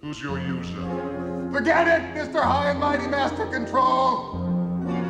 Who's your user? Forget it, Mr. High and Mighty Master Control!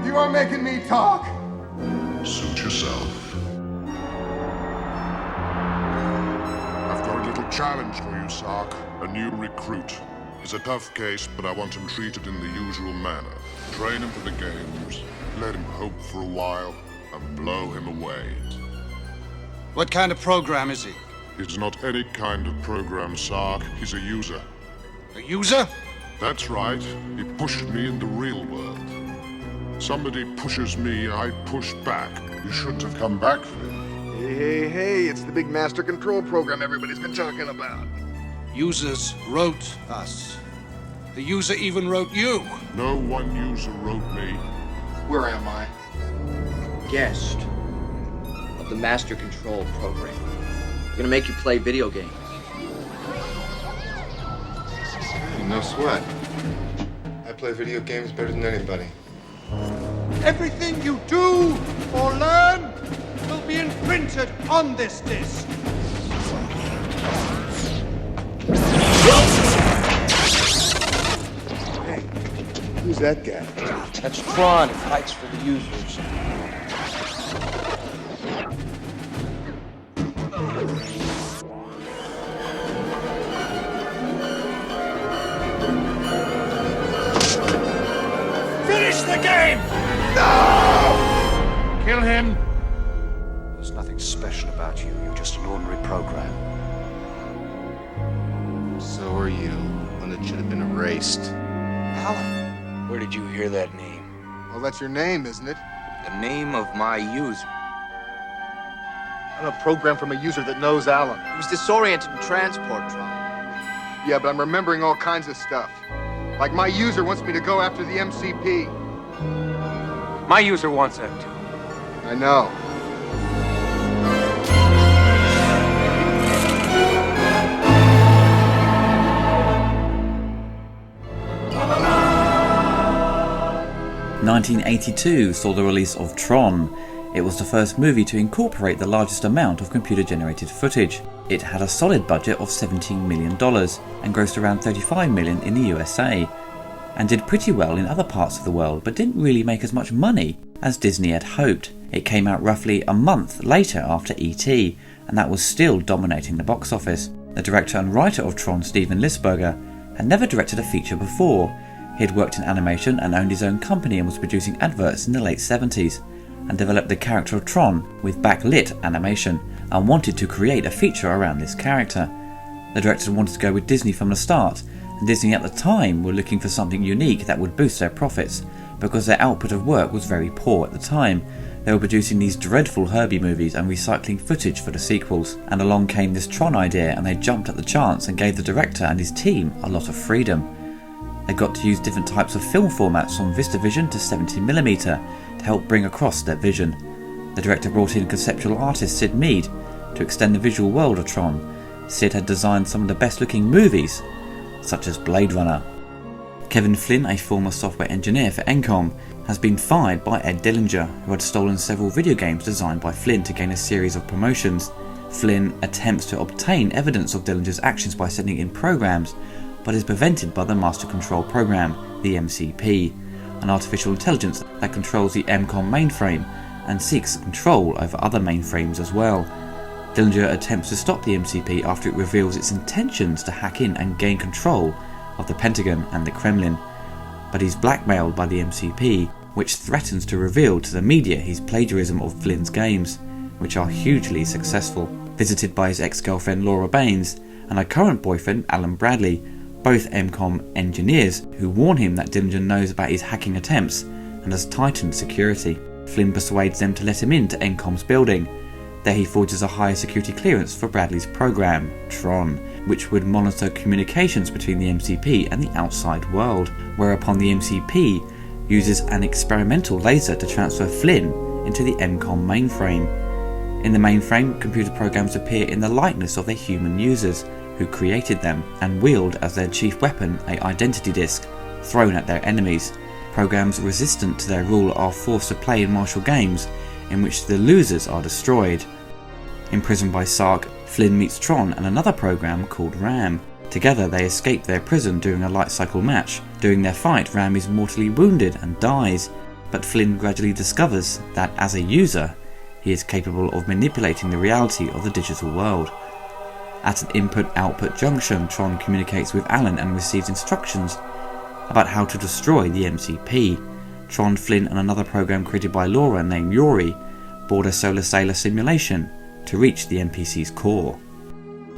You are making me talk! Suit yourself. I've got a little challenge for you, Sark. A new recruit. He's a tough case, but I want him treated in the usual manner. Train him for the games, let him hope for a while, and blow him away. What kind of program is he? He's not any kind of program, Sark. He's a user. A user? That's right. He pushed me in the real world. Somebody pushes me, I push back. You shouldn't have come back, Flynn. Hey, it's the big Master Control program everybody's been talking about. Users wrote us. The user even wrote you. No one user wrote me. Where am I? Guest of the Master Control program. We're gonna make you play video games. No sweat. I play video games better than anybody. Everything you do or learn will be imprinted on this disc. Hey, who's that guy? That's TRON. It fights for the users. Finish the game! No! Kill him. There's nothing special about you. You're just an ordinary program. So are you. One that should have been erased. Alan. Where did you hear that name? Well, that's your name, isn't it? The name of my user. I'm a program from a user that knows Alan. He was disoriented in transport, TRON. Yeah, but I'm remembering all kinds of stuff. Like my user wants me to go after the MCP. My user wants that too. I know. (1982) saw the release of TRON. It was the first movie to incorporate the largest amount of computer-generated footage. It had a solid budget of $17 million and grossed around $35 million in the USA, and did pretty well in other parts of the world, but didn't really make as much money as Disney had hoped. It came out roughly a month later after E.T., and that was still dominating the box office. The director and writer of TRON, Steven Lisberger, had never directed a feature before. He had worked in animation and owned his own company and was producing adverts in the late 70s, and developed the character of TRON with backlit animation, and wanted to create a feature around this character. The director wanted to go with Disney from the start, and Disney at the time were looking for something unique that would boost their profits, because their output of work was very poor at the time. They were producing these dreadful Herbie movies and recycling footage for the sequels, and along came this TRON idea, and they jumped at the chance and gave the director and his team a lot of freedom. They got to use different types of film formats from VistaVision to 70mm to help bring across their vision. The director brought in conceptual artist Sid Mead to extend the visual world of TRON. Sid had designed some of the best looking movies, such as Blade Runner. Kevin Flynn, a former software engineer for Encom, has been fired by Ed Dillinger, who had stolen several video games designed by Flynn to gain a series of promotions. Flynn attempts to obtain evidence of Dillinger's actions by sending in programs, but is prevented by the Master Control Program, the MCP, an artificial intelligence that controls the Encom mainframe and seeks control over other mainframes as well. Dillinger attempts to stop the MCP after it reveals its intentions to hack in and gain control of the Pentagon and the Kremlin, but he's blackmailed by the MCP, which threatens to reveal to the media his plagiarism of Flynn's games, which are hugely successful. Visited by his ex-girlfriend Laura Baines and her current boyfriend Alan Bradley, both Encom engineers, who warn him that Dillinger knows about his hacking attempts and has tightened security. Flynn persuades them to let him into Encom's building. There he forges a higher security clearance for Bradley's program, TRON, which would monitor communications between the MCP and the outside world, whereupon the MCP uses an experimental laser to transfer Flynn into the Encom mainframe. In the mainframe, computer programs appear in the likeness of their human users, who created them, and wield as their chief weapon an identity disk thrown at their enemies. Programs resistant to their rule are forced to play in martial games in which the losers are destroyed. Imprisoned by Sark, Flynn meets TRON and another program called RAM. Together they escape their prison during a light cycle match. During their fight, Ram is mortally wounded and dies, but Flynn gradually discovers that as a user, he is capable of manipulating the reality of the digital world. At an input-output junction, Tron communicates with Alan and receives instructions about how to destroy the MCP. Tron, Flynn and another program created by Laura named Yori board a Solar Sailor simulation to reach the NPC's core.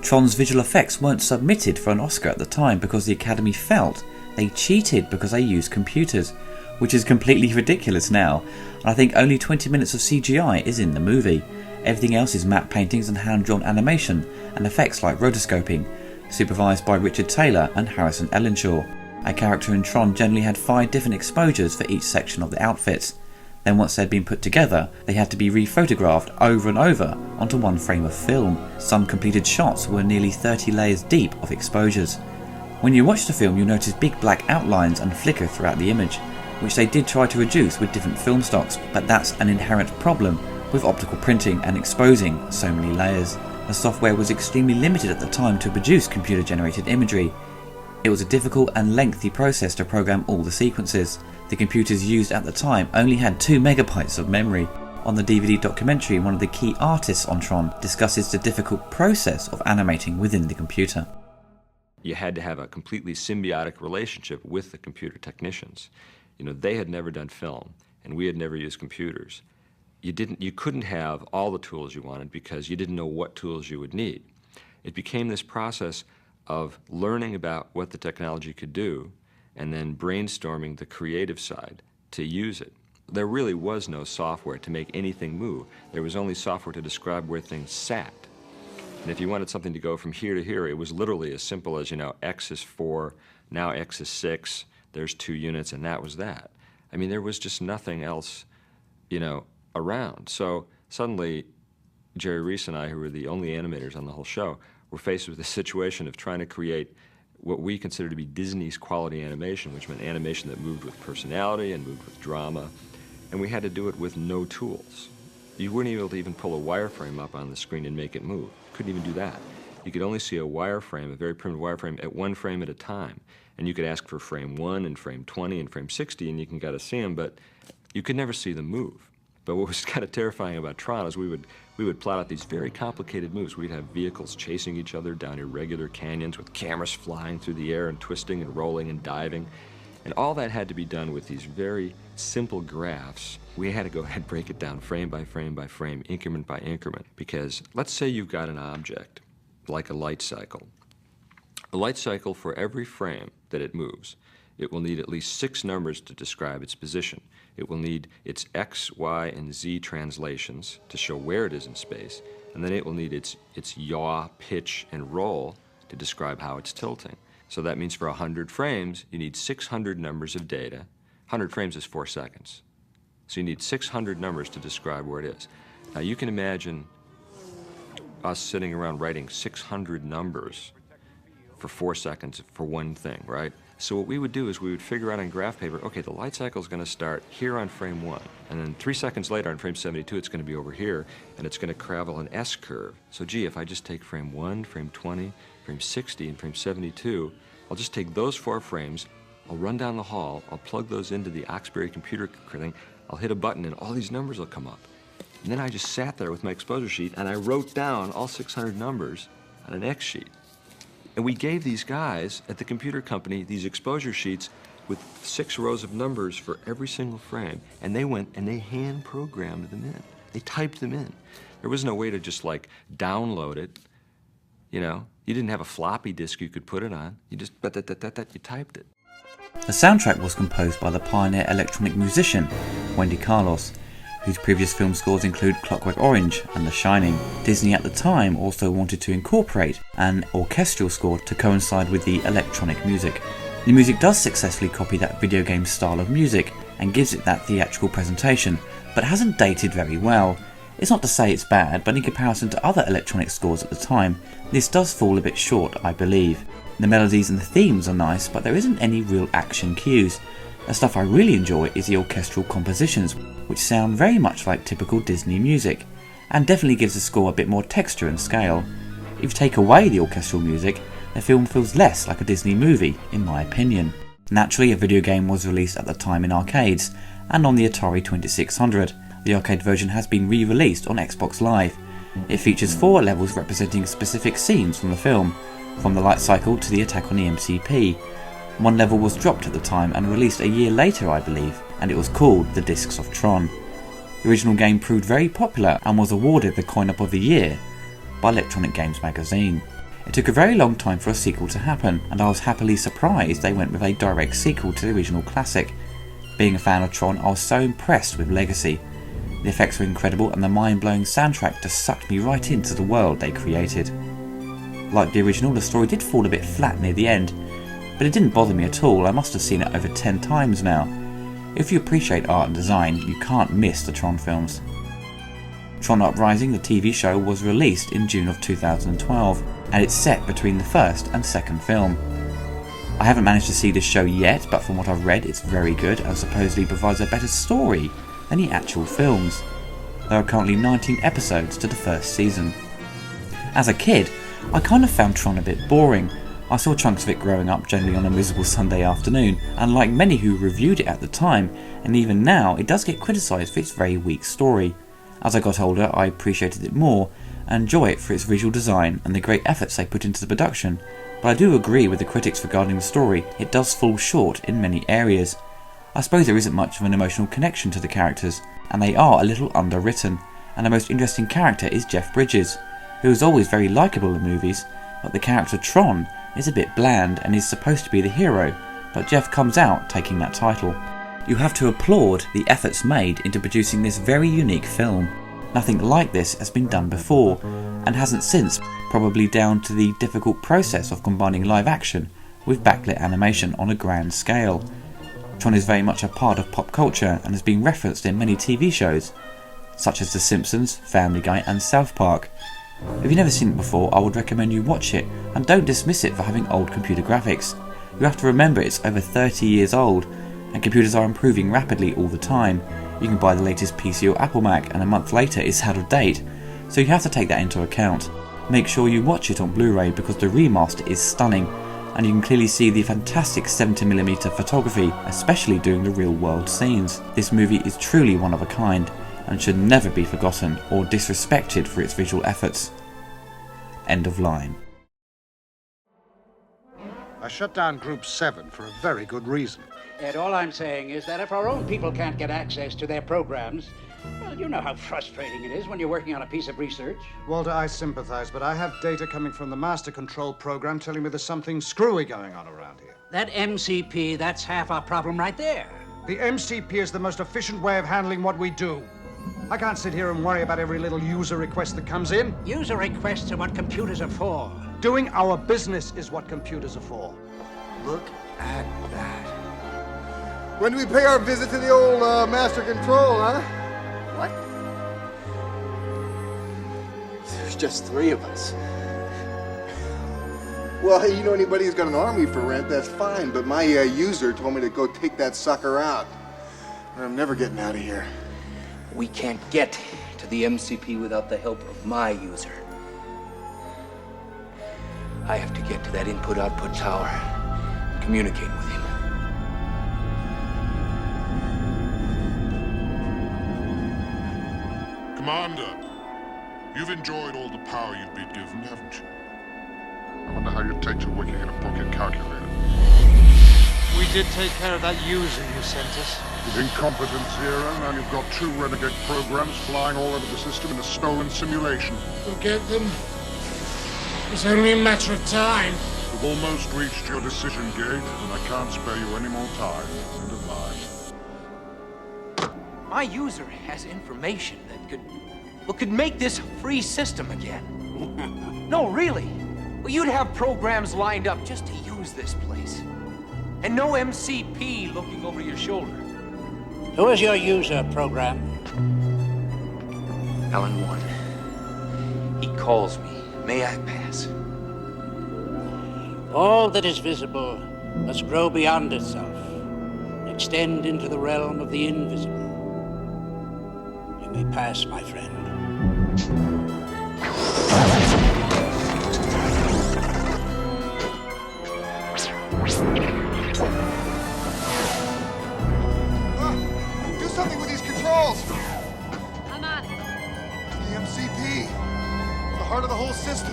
Tron's visual effects weren't submitted for an Oscar at the time because the Academy felt they cheated because they used computers, which is completely ridiculous now, and I think only 20 minutes of CGI is in the movie. Everything else is matte paintings and hand-drawn animation and effects like rotoscoping, supervised by Richard Taylor and Harrison Ellenshaw. A character in Tron generally had 5 different exposures for each section of the outfits. Then once they'd been put together, they had to be rephotographed over and over onto one frame of film. Some completed shots were nearly 30 layers deep of exposures. When you watch the film, you'll notice big black outlines and flicker throughout the image, which they did try to reduce with different film stocks, but that's an inherent problem with optical printing and exposing so many layers. The software was extremely limited at the time to produce computer-generated imagery. It was a difficult and lengthy process to program all the sequences. The computers used at the time only had 2 megabytes of memory. On the DVD documentary, one of the key artists on Tron discusses the difficult process of animating within the computer. You had to have a completely symbiotic relationship with the computer technicians. You know, they had never done film, and we had never used computers. You couldn't have all the tools you wanted because you didn't know what tools you would need. It became this process of learning about what the technology could do and then brainstorming the creative side to use it. There really was no software to make anything move. There was only software to describe where things sat. And if you wanted something to go from here to here, it was literally as simple as, you know, X is 4, now X is 6, there's 2 units, and that was that. I mean, there was just nothing else, you know, around. So suddenly, Jerry Reese and I, who were the only animators on the whole show, were faced with the situation of trying to create what we consider to be Disney's quality animation, which meant animation that moved with personality and moved with drama, and we had to do it with no tools. You weren't able to even pull a wireframe up on the screen and make it move. Couldn't even do that. You could only see a wireframe, a very primitive wireframe, at 1 frame at a time. And you could ask for frame 1 and frame 20 and frame 60, and you can kind of see them, but you could never see them move. But what was kind of terrifying about Tron is we would plot out these very complicated moves. We'd have vehicles chasing each other down irregular canyons with cameras flying through the air and twisting and rolling and diving. And all that had to be done with these very simple graphs. We had to go ahead and break it down frame by frame by frame, increment by increment. Because let's say you've got an object, like a light cycle. A light cycle, for every frame that it moves, it will need at least 6 numbers to describe its position. It will need its X, Y, and Z translations to show where it is in space, and then it will need its yaw, pitch, and roll to describe how it's tilting. So that means for 100 frames, you need 600 numbers of data. 100 frames is 4 seconds. So you need 600 numbers to describe where it is. Now you can imagine us sitting around writing 600 numbers for 4 seconds for one thing, right? So what we would do is we would figure out on graph paper, okay, the light cycle is going to start here on frame 1, and then 3 seconds later on frame 72, it's going to be over here, and it's going to travel an S curve. So gee, if I just take frame 1, frame 20, frame 60, and frame 72, I'll just take those 4 frames, I'll run down the hall, I'll plug those into the Oxbury computer thing, I'll hit a button, and all these numbers will come up. And then I just sat there with my exposure sheet, and I wrote down all 600 numbers on an X sheet. And we gave these guys at the computer company these exposure sheets with 6 rows of numbers for every single frame. And they went and they hand programmed them in. They typed them in. There was no way to just like download it. You know, you didn't have a floppy disk you could put it on. You just, you typed it. The soundtrack was composed by the pioneer electronic musician Wendy Carlos, whose previous film scores include Clockwork Orange and The Shining. Disney at the time also wanted to incorporate an orchestral score to coincide with the electronic music. The music does successfully copy that video game style of music and gives it that theatrical presentation, but hasn't dated very well. It's not to say it's bad, but in comparison to other electronic scores at the time, this does fall a bit short, I believe. The melodies and the themes are nice, but there isn't any real action cues. The stuff I really enjoy is the orchestral compositions, which sound very much like typical Disney music, and definitely gives the score a bit more texture and scale. If you take away the orchestral music, the film feels less like a Disney movie, in my opinion. Naturally, a video game was released at the time in arcades, and on the Atari 2600. The arcade version has been re-released on Xbox Live. It features 4 levels representing specific scenes from the film, from the light cycle to the attack on the MCP. One level was dropped at the time and released a year later, I believe, and it was called The Discs of Tron. The original game proved very popular and was awarded the Coin-Op of the Year by Electronic Games magazine. It took a very long time for a sequel to happen, and I was happily surprised they went with a direct sequel to the original classic. Being a fan of Tron, I was so impressed with Legacy. The effects were incredible and the mind-blowing soundtrack just sucked me right into the world they created. Like the original, the story did fall a bit flat near the end, but it didn't bother me at all. I must have seen it over 10 times now. If you appreciate art and design, you can't miss the Tron films. Tron Uprising, the TV show, was released in June of 2012, and it's set between the first and second film. I haven't managed to see this show yet, but from what I've read, it's very good and supposedly provides a better story than the actual films. There are currently 19 episodes to the first season. As a kid, I kind of found Tron a bit boring. I saw chunks of it growing up, generally on a miserable Sunday afternoon, and like many who reviewed it at the time, and even now, it does get criticised for its very weak story. As I got older, I appreciated it more, and enjoy it for its visual design and the great efforts they put into the production, but I do agree with the critics regarding the story. It does fall short in many areas. I suppose there isn't much of an emotional connection to the characters, and they are a little underwritten, and the most interesting character is Jeff Bridges, who is always very likeable in movies, but the character Tron is a bit bland and is supposed to be the hero, but Jeff comes out taking that title. You have to applaud the efforts made into producing this very unique film. Nothing like this has been done before, and hasn't since, probably down to the difficult process of combining live action with backlit animation on a grand scale. Tron is very much a part of pop culture and has been referenced in many TV shows, such as The Simpsons, Family Guy and South Park. If you've never seen it before, I would recommend you watch it, and don't dismiss it for having old computer graphics. You have to remember it's over 30 years old, and computers are improving rapidly all the time. You can buy the latest PC or Apple Mac and a month later it's out of date, so you have to take that into account. Make sure you watch it on Blu-ray because the remaster is stunning, and you can clearly see the fantastic 70mm photography, especially during the real world scenes. This movie is truly one of a kind, and should never be forgotten or disrespected for its visual efforts. End of line. I shut down Group 7 for a very good reason. Ed, all I'm saying is that if our own people can't get access to their programs, well, you know how frustrating it is when you're working on a piece of research. Walter, I sympathize, but I have data coming from the master control program telling me there's something screwy going on around here. That MCP, that's half our problem right there. The MCP is the most efficient way of handling what we do. I can't sit here and worry about every little user request that comes in. User requests are what computers are for. Doing our business is what computers are for. Look at that. When do we pay our visit to the old master control, huh? What? There's just 3 of us. Well, hey, you know anybody who's got an army for rent, that's fine, but my user told me to go take that sucker out. And I'm never getting out of here. We can't get to the MCP without the help of my user. I have to get to that input-output tower and communicate with him. Commander, you've enjoyed all the power you've been given, haven't you? I wonder how you'd take to working in a pocket calculator. We did take care of that user you sent us. With incompetence here, now you've got 2 renegade programs flying all over the system in a stolen simulation. We'll get them. It's only a matter of time. We've almost reached your decision gate, and I can't spare you any more time. End of line. My user has information that could make this a free system again. No, really. Well, you'd have programs lined up just to use this place. And no MCP looking over your shoulder. Who is your user program? Alan 1. He calls me. May I pass? All that is visible must grow beyond itself, extend into the realm of the invisible. You may pass, my friend. Do something with these controls! I'm on it. The MCP. The heart of the whole system.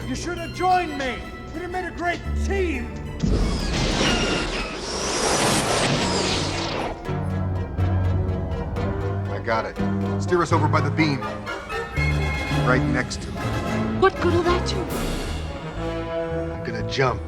You should have joined me. We'd have made a great team. I got it. Steer us over by the beam. Right next to me. What good will that do? I'm gonna jump.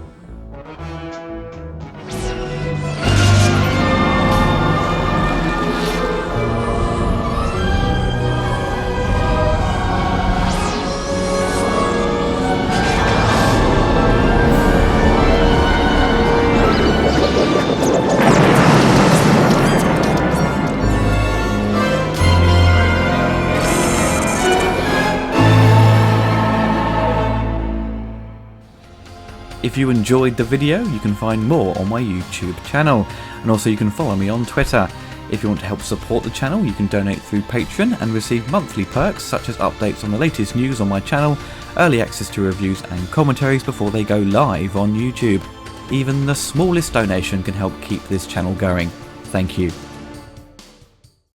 If you enjoyed the video, you can find more on my YouTube channel, and also you can follow me on Twitter. If you want to help support the channel, you can donate through Patreon and receive monthly perks such as updates on the latest news on my channel, early access to reviews and commentaries before they go live on YouTube. Even the smallest donation can help keep this channel going. Thank you.